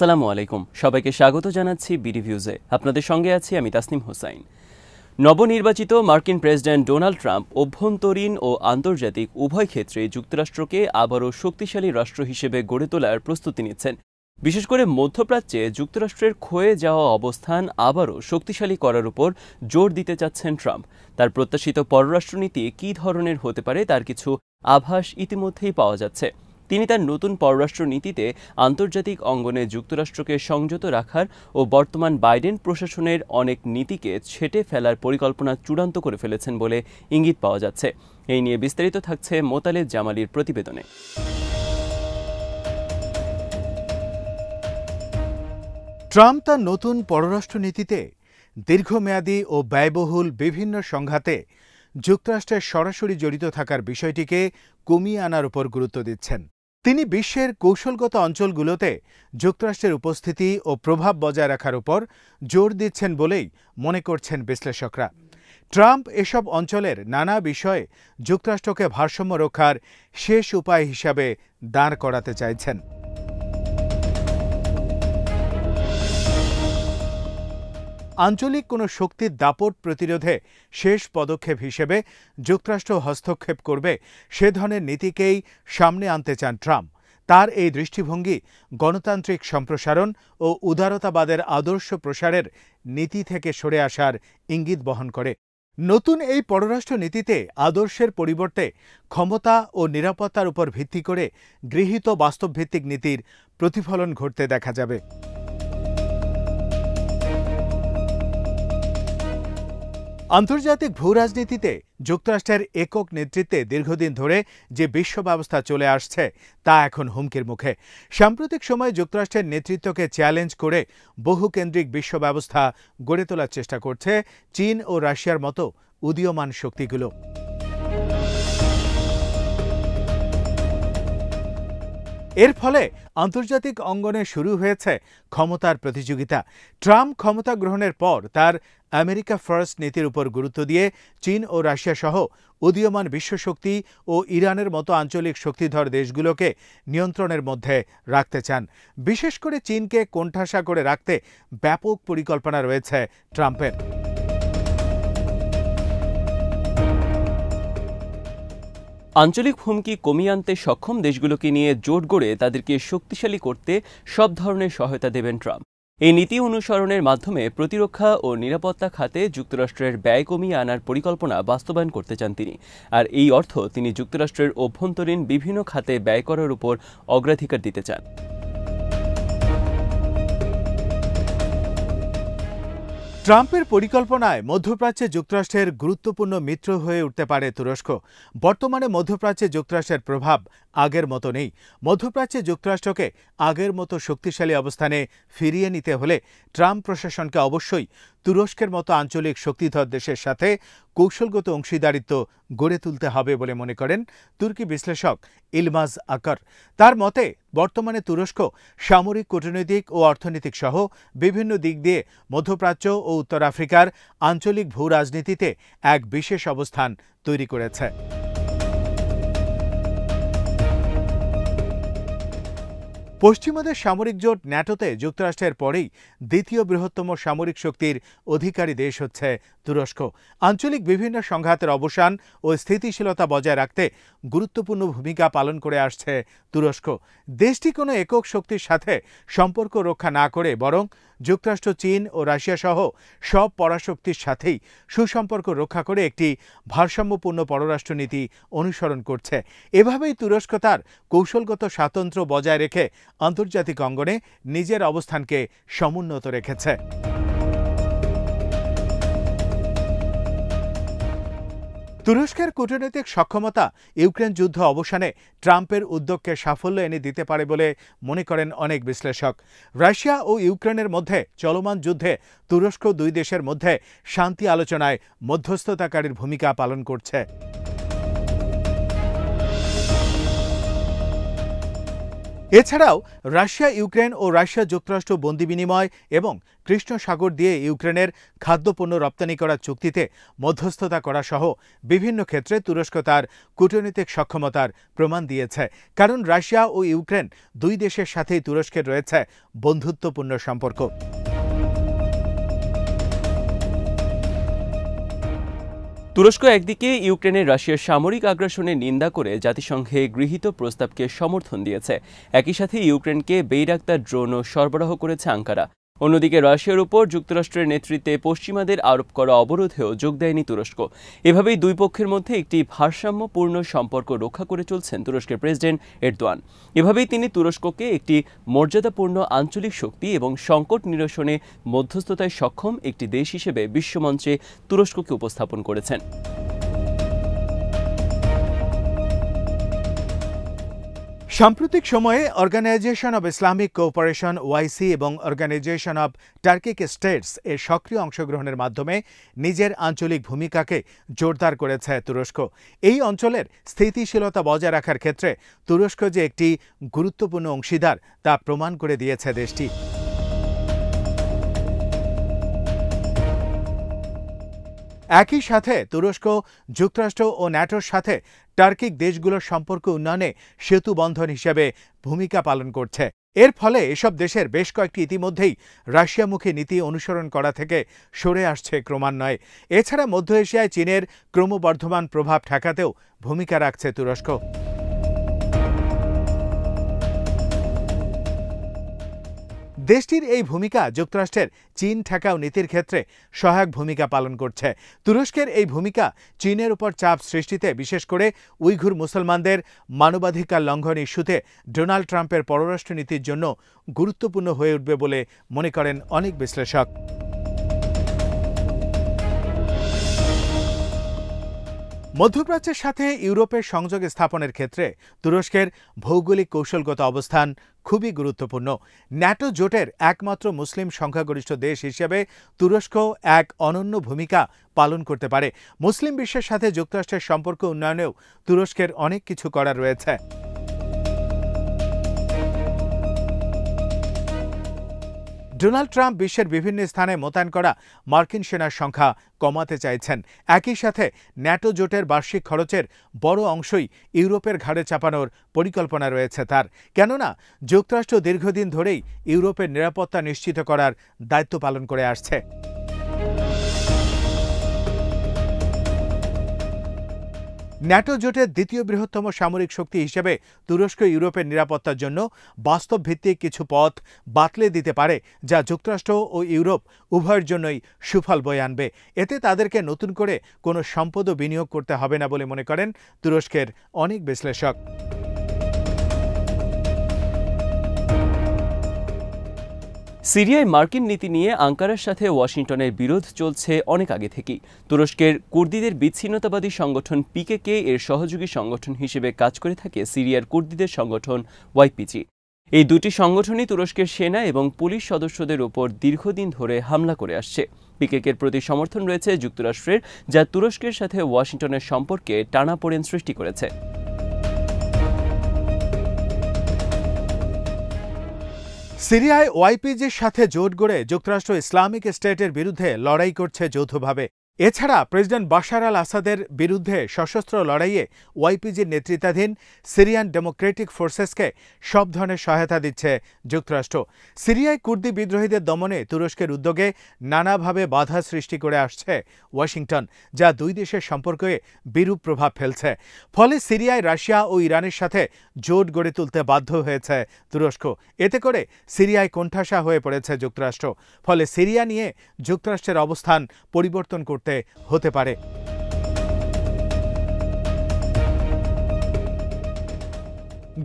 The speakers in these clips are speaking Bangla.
আসসালামু আলাইকুম, সবাইকে স্বাগত জানাচ্ছি বিডিভিউজে। আপনাদের সঙ্গে আছি আমি তাসনিম হোসাইন। নবনির্বাচিত মার্কিন প্রেসিডেন্ট ডোনাল্ড ট্রাম্প অভ্যন্তরীণ ও আন্তর্জাতিক উভয় ক্ষেত্রে যুক্তরাষ্ট্রকে আবারও শক্তিশালী রাষ্ট্র হিসেবে গড়ে তোলার প্রস্তুতি নিচ্ছেন। বিশেষ করে মধ্যপ্রাচ্যে যুক্তরাষ্ট্রের ক্ষয়ে যাওয়া অবস্থান আবারও শক্তিশালী করার উপর জোর দিতে চাচ্ছেন ট্রাম্প। তার প্রত্যাশিত পররাষ্ট্রনীতি কী ধরনের হতে পারে তার কিছু আভাস ইতিমধ্যেই পাওয়া যাচ্ছে। তিনি তার নতুন পররাষ্ট্র নীতিতে আন্তর্জাতিক অঙ্গনে যুক্তরাষ্ট্রকে সংযত রাখার ও বর্তমান বাইডেন প্রশাসনের অনেক নীতিকে ছেঁটে ফেলার পরিকল্পনা চূড়ান্ত করে ফেলেছেন বলে ইঙ্গিত পাওয়া যাচ্ছে। এই নিয়ে বিস্তারিত থাকছে মোতালেব জামালির প্রতিবেদনে। ট্রাম্প তার নতুন পররাষ্ট্রনীতিতে দীর্ঘমেয়াদী ও ব্যয়বহুল বিভিন্ন সংঘাতে যুক্তরাষ্ট্রের সরাসরি জড়িত থাকার বিষয়টিকে কমিয়ে আনার উপর গুরুত্ব দিচ্ছেন। তিনি বিশ্বের কৌশলগত অঞ্চলগুলোতে যুক্তরাষ্ট্রের উপস্থিতি ও প্রভাব বজায় রাখার উপর জোর দিচ্ছেন বলেই মনে করছেন বিশ্লেষকরা। ট্রাম্প এসব অঞ্চলের নানা বিষয়ে যুক্তরাষ্ট্রকে ভারসাম্য রক্ষার শেষ উপায় হিসাবে দাঁড় করাতে চাইছেন। আঞ্চলিক কোনো শক্তির দাপট প্রতিরোধে শেষ পদক্ষেপ হিসেবে যুক্তরাষ্ট্র হস্তক্ষেপ করবে সে ধরনের নীতিকেই সামনে আনতে চান ট্রাম্প। তার এই দৃষ্টিভঙ্গি গণতান্ত্রিক সম্প্রসারণ ও উদারতাবাদের আদর্শ প্রসারের নীতি থেকে সরে আসার ইঙ্গিত বহন করে। নতুন এই পররাষ্ট্র নীতিতে আদর্শের পরিবর্তে ক্ষমতা ও নিরাপত্তার উপর ভিত্তি করে গৃহীত বাস্তবভিত্তিক নীতির প্রতিফলন ঘটতে দেখা যাবে। আন্তর্জাতিক ভূরাজনীতিতে যুক্তরাষ্ট্রের একক নেতৃত্বে দীর্ঘদিন ধরে যে বিশ্ব ব্যবস্থা চলে আসছে তা এখন হুমকির মুখে। সাম্প্রতিক সময়ে যুক্তরাষ্ট্রের নেতৃত্বকে চ্যালেঞ্জ করে বহুকেন্দ্রিক বিশ্ব ব্যবস্থা গড়ে তোলার চেষ্টা করছে চীন ও রাশিয়ার মতো উদীয়মান শক্তিগুলো। এর ফলে আন্তর্জাতিক অঙ্গনে শুরু হয়েছে ক্ষমতার প্রতিযোগিতা। ট্রাম্প ক্ষমতা গ্রহণের পর তার আমেরিকা ফার্স্ট নীতির উপর গুরুত্ব দিয়ে চীন ও রাশিয়া সহ উদীয়মান বিশ্বশক্তি ও ইরানের মতো আঞ্চলিক শক্তিধর দেশগুলোকে নিয়ন্ত্রণের মধ্যে রাখতে চান। বিশেষ করে চীনকে কোণঠাসা করে রাখতে ব্যাপক পরিকল্পনা রয়েছে ট্রাম্পের। আঞ্চলিক হুমকি কমিয়ে আনতে সক্ষম দেশগুলোকে নিয়ে জোট গড়ে তাদেরকে শক্তিশালী করতে সব ধরনের সহায়তা দেবেন ট্রাম্প। এই নীতি অনুসরণের মাধ্যমে প্রতিরক্ষা ও নিরাপত্তা খাতে যুক্তরাষ্ট্রের ব্যয় কমিয়ে আনার পরিকল্পনা বাস্তবায়ন করতে চান তিনি। আর এই অর্থ তিনি যুক্তরাষ্ট্রের অভ্যন্তরীণ বিভিন্ন খাতে ব্যয় করার উপর অগ্রাধিকার দিতে চান। ট্রাম্পের পরিকল্পনায় মধ্যপ্রাচ্যে যুক্তরাষ্ট্রের গুরুত্বপূর্ণ মিত্র হয়ে উঠতে পারে তুরস্ক। বর্তমানে মধ্যপ্রাচ্যে যুক্তরাষ্ট্রের প্রভাব আগের মতো নেই। মধ্যপ্রাচ্যে যুক্তরাষ্ট্রকে আগের মতো শক্তিশালী অবস্থানে ফিরিয়ে নিতে হলে ট্রাম্প প্রশাসনকে অবশ্যই তুরস্কের মতো আঞ্চলিক শক্তিধর দেশের সাথে কৌশলগত অংশীদারিত্ব গড়ে তুলতে হবে বলে মনে করেন তুর্কি বিশ্লেষক ইলমাজ আকর। তার মতে বর্তমানে তুরস্ক সামরিক, কূটনৈতিক ও অর্থনৈতিক সহ বিভিন্ন দিক দিয়ে মধ্যপ্রাচ্য ও উত্তর আফ্রিকার আঞ্চলিক ভূ রাজনীতিতে এক বিশেষ অবস্থান তৈরি করেছে। পশ্চিমাদের সামরিক জোট ন্যাটোতে যুক্তরাষ্ট্রের পরেই দ্বিতীয় বৃহত্তম সামরিক শক্তির অধিকারী দেশ হচ্ছে তুরস্ক। আঞ্চলিক বিভিন্ন সংঘাতের অবসান ও স্থিতিশীলতা বজায় রাখতে গুরুত্বপূর্ণ ভূমিকা পালন করে আসছে তুরস্ক। দেশটি কোনো একক শক্তির সাথে সম্পর্ক রক্ষা না করে বরং যুক্তরাষ্ট্র, চীন ও রাশিয়া সহ সব পরাশক্তির সাথেই সুসম্পর্ক রক্ষা করে একটি ভারসাম্যপূর্ণ পররাষ্ট্রনীতি অনুসরণ করছে। এভাবেই তুরস্ক তার কৌশলগত স্বাতন্ত্র্য বজায় রেখে আন্তর্জাতিক অঙ্গনে নিজের অবস্থানকে সমুন্নত রেখেছে। তুরস্কের কূটনৈতিক সক্ষমতা ইউক্রেন যুদ্ধ অবসানে ট্রাম্পের উদ্যোগকে সাফল্য এনে দিতে পারে বলে মনে করেন অনেক বিশ্লেষক। রাশিয়া ও ইউক্রেনের মধ্যে চলমান যুদ্ধে তুরস্ক দুই দেশের মধ্যে শান্তি আলোচনায় মধ্যস্থতাকারীর ভূমিকা পালন করছে। এছাড়াও রাশিয়া ইউক্রেন ও রাশিয়া যুক্তরাষ্ট্র বন্দি বিনিময় এবং কৃষ্ণ সাগর দিয়ে ইউক্রেনের খাদ্যপণ্য রপ্তানি করার চুক্তিতে মধ্যস্থতা করা সহ বিভিন্ন ক্ষেত্রে তুরস্ক তার কূটনৈতিক সক্ষমতার প্রমাণ দিয়েছে। কারণ রাশিয়া ও ইউক্রেন দুই দেশের সাথেই তুরস্কের রয়েছে বন্ধুত্বপূর্ণ সম্পর্ক। তুরস্ক একদিকে ইউক্রেনের রাশিয়ার সামরিক আগ্রাসনের নিন্দা করে জাতিসংঘে গৃহীত প্রস্তাবকে সমর্থন দিয়েছে। একই সাথে ইউক্রেনকে বেইরাক্তার ড্রোনও সরবরাহ করেছে আঙ্কারা। অন্যদিকে রাশিয়ার উপর যুক্তরাষ্ট্রের নেতৃত্বে পশ্চিমাদের আরোপ করা অবরোধেও যোগ দেয়নি তুরস্ক। এভাবেই দুই পক্ষের মধ্যে একটি ভারসাম্যপূর্ণ সম্পর্ক রক্ষা করে চলছেন তুরস্কের প্রেসিডেন্ট এরদোয়ান। এভাবেই তিনি তুরস্ককে একটি মর্যাদাপূর্ণ আঞ্চলিক শক্তি এবং সংকট নিরসনে মধ্যস্থতায় সক্ষম একটি দেশ হিসেবে বিশ্বমঞ্চে তুরস্ককে উপস্থাপন করেছেন। সাম্প্রতিক সময়ে Organisation of Islamic Cooperation OIC এবং অর্গানাইজেশন অব টার্কিক স্টেটস এর সক্রিয় অংশগ্রহণের মাধ্যমে নিজের আঞ্চলিক ভূমিকাকে জোরদার করেছে তুরস্ক। এই অঞ্চলের স্থিতিশীলতা বজায় রাখার ক্ষেত্রে তুরস্ক যে একটি গুরুত্বপূর্ণ অংশীদার তা প্রমাণ করে দিয়েছে দেশটি। একই সাথে তুরস্ক যুক্তরাষ্ট্র ও ন্যাটোর সাথে টার্কিক দেশগুলোর সম্পর্ক উন্নয়নে সেতু বন্ধন হিসেবে ভূমিকা পালন করছে। এর ফলে এসব দেশের বেশ কয়েকটি ইতিমধ্যেই রাশিয়ামুখী নীতি অনুসরণ করা থেকে সরে আসছে ক্রমান্বয়ে। এছাড়া মধ্য এশিয়ায় চীনের ক্রমবর্ধমান প্রভাব ঠেকাতেও ভূমিকা রাখছে তুরস্ক। দেশটির এই ভূমিকা যুক্তরাষ্ট্রের চীন ঠেকাও নীতির ক্ষেত্রে সহায়ক ভূমিকা পালন করছে। তুরস্কের এই ভূমিকা চীনের উপর চাপ সৃষ্টিতে, বিশেষ করে উইঘুর মুসলমানদের মানবাধিকার লঙ্ঘন ইস্যুতে ডোনাল্ড ট্রাম্পের পররাষ্ট্রনীতির জন্য গুরুত্বপূর্ণ হয়ে উঠবে বলে মনে করেন অনেক বিশ্লেষক। মধ্যপ্রাচ্যের সাথে ইউরোপের সংযোগ স্থাপনের ক্ষেত্রে তুরস্কের ভৌগোলিক কৌশলগত অবস্থান খুবই গুরুত্বপূর্ণ। ন্যাটো জোটের একমাত্র মুসলিম সংখ্যাগরিষ্ঠ দেশ হিসেবে তুরস্ক এক অনন্য ভূমিকা পালন করতে পারে। মুসলিম বিশ্বের সাথে যুক্তরাষ্ট্রের সম্পর্ক উন্নয়নেও তুরস্কের অনেক কিছু করার রয়েছে। ডোনাল্ড ট্রাম্প বিশ্বের বিভিন্ন স্থানে মোতায়েন করা মার্কিন সেনার সংখ্যা কমাতে চাইছেন। একই সাথে ন্যাটো জোটের বার্ষিক খরচের বড় অংশই ইউরোপের ঘাড়ে চাপানোর পরিকল্পনা রয়েছে তার। কেননা যুক্তরাষ্ট্র দীর্ঘদিন ধরেই ইউরোপের নিরাপত্তা নিশ্চিত করার দায়িত্ব পালন করে আসছে। ন্যাটো জোটের দ্বিতীয় বৃহত্তম সামরিক শক্তি হিসেবে তুরস্ক ইউরোপের নিরাপত্তার জন্য বাস্তব ভিত্তিক কিছু পথ বাতলে দিতে পারে, যা যুক্তরাষ্ট্র ও ইউরোপ উভয়ের জন্যই সুফল বয়ে আনবে। এতে তাদেরকে নতুন করে কোনো সম্পদও বিনিয়োগ করতে হবে না বলে মনে করেন তুরস্কের অনেক বিশ্লেষক। সিরিয়ায় মার্কিন নীতি নিয়ে আঙ্কারার সাথে ওয়াশিংটনের বিরোধ চলছে অনেক আগে থেকেই। তুরস্কের কুর্দিদের বিচ্ছিন্নতাবাদী সংগঠন পিকেকে এর সহযোগী সংগঠন হিসেবে কাজ করে থাকে সিরিয়ার কুর্দিদের সংগঠন ওয়াইপিজি। এই দুটি সংগঠনই তুরস্কের সেনা এবং পুলিশ সদস্যদের উপর দীর্ঘদিন ধরে হামলা করে আসছে। পিকেকের প্রতি সমর্থন রয়েছে যুক্তরাষ্ট্রের, যা তুরস্কের সাথে ওয়াশিংটনের সম্পর্কে টানাপোড়েন সৃষ্টি করেছে। সিরিয়ায় ওয়াইপিজির সাথে জোট গড়ে যুক্তরাষ্ট্র ইসলামিক স্টেটের বিরুদ্ধে লড়াই করছে যৌথভাবে। এছাড়া প্রেসিডেন্ট বাশার আল আসাদের বিরুদ্ধে সশস্ত্র লড়াইয়ে ওয়াইপিজির নেতৃত্বাধীন সিরিয়ান ডেমোক্রেটিক ফোর্সেসকে সব ধরনের সহায়তা দিচ্ছে যুক্তরাষ্ট্র। সিরিয়ায় কুর্দি বিদ্রোহীদের দমনে তুরস্কের উদ্যোগে নানাভাবে বাধা সৃষ্টি করে আসছে ওয়াশিংটন, যা দুই দেশের সম্পর্কে বিরূপ প্রভাব ফেলছে। ফলে সিরিয়ায় রাশিয়া ও ইরানের সাথে জোট গড়ে তুলতে বাধ্য হয়েছে তুরস্ক। এতে করে সিরিয়ায় কোণঠাসা হয়ে পড়েছে যুক্তরাষ্ট্র। ফলে সিরিয়া নিয়ে যুক্তরাষ্ট্রের অবস্থান পরিবর্তন করতে হতে পারে।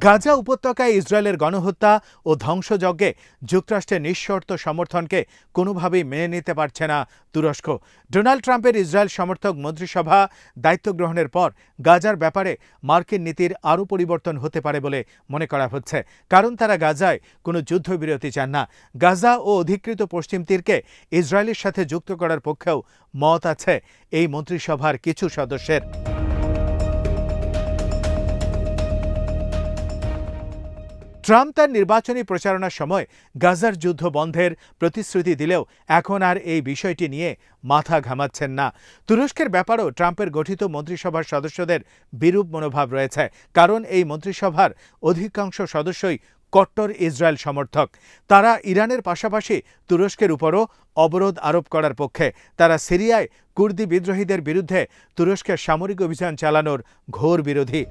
গাজা উপত্যকায় ইসরায়েলের গণহত্যা ও ধ্বংসযজ্ঞে যুক্তরাষ্ট্রের নিঃশর্ত সমর্থনকে কোনোভাবেই মেনে নিতে পারছে না তুরস্ক। ডোনাল্ড ট্রাম্পের ইসরায়েল সমর্থক মন্ত্রিসভা দায়িত্ব গ্রহণের পর গাজার ব্যাপারে মার্কিন নীতির আরও পরিবর্তন হতে পারে বলে মনে করা হচ্ছে, কারণ তারা গাজায় কোনো যুদ্ধবিরতি চান না। গাজা ও অধিকৃত পশ্চিম তীরকে ইসরায়েলের সাথে যুক্ত করার পক্ষেও মত আছে এই মন্ত্রিসভার কিছু সদস্যের। ট্রাম্প তার নির্বাচনী প্রচারণার সময় গাজার যুদ্ধ বন্ধের প্রতিশ্রুতি দিলেও এখন আর এই বিষয়টি নিয়ে মাথা ঘামাচ্ছেন না। তুরস্কের ব্যাপারেও ট্রাম্পের গঠিত মন্ত্রিসভার সদস্যদের বিরূপ মনোভাব রয়েছে, কারণ এই মন্ত্রিসভার অধিকাংশ সদস্যই কট্টর ইসরায়েল সমর্থক। তারা ইরানের পাশাপাশি তুরস্কের উপরও অবরোধ আরোপ করার পক্ষে। তারা সিরিয়ায় কুর্দি বিদ্রোহীদের বিরুদ্ধে তুরস্কের সামরিক অভিযান চালানোর ঘোর বিরোধী।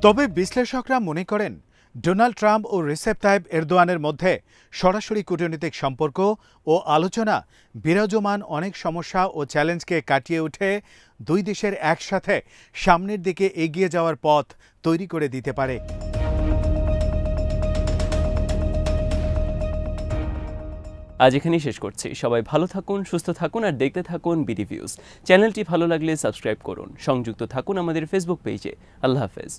তবে বিশ্লেষকরা মনে করেন, ডোনাল্ড ট্রাম্প ও রিসেপ তাইপ এরদোয়ানের মধ্যে সরাসরি কূটনৈতিক সম্পর্ক ও আলোচনা বিরাজমান অনেক সমস্যা ও চ্যালেঞ্জকে কাটিয়ে উঠে দুই দেশের একসাথে সামনের দিকে এগিয়ে যাওয়ার পথ তৈরি করে দিতে পারে। আজ এখানেই শেষ করছি। সবাই ভালো থাকুন, সুস্থ থাকুন আর দেখতে থাকুন বিডি ভিউজ। চ্যানেলটি ভালো লাগলে সাবস্ক্রাইব করুন। সংযুক্ত থাকুন আমাদের ফেসবুক পেজে। আল্লাহ হাফেজ।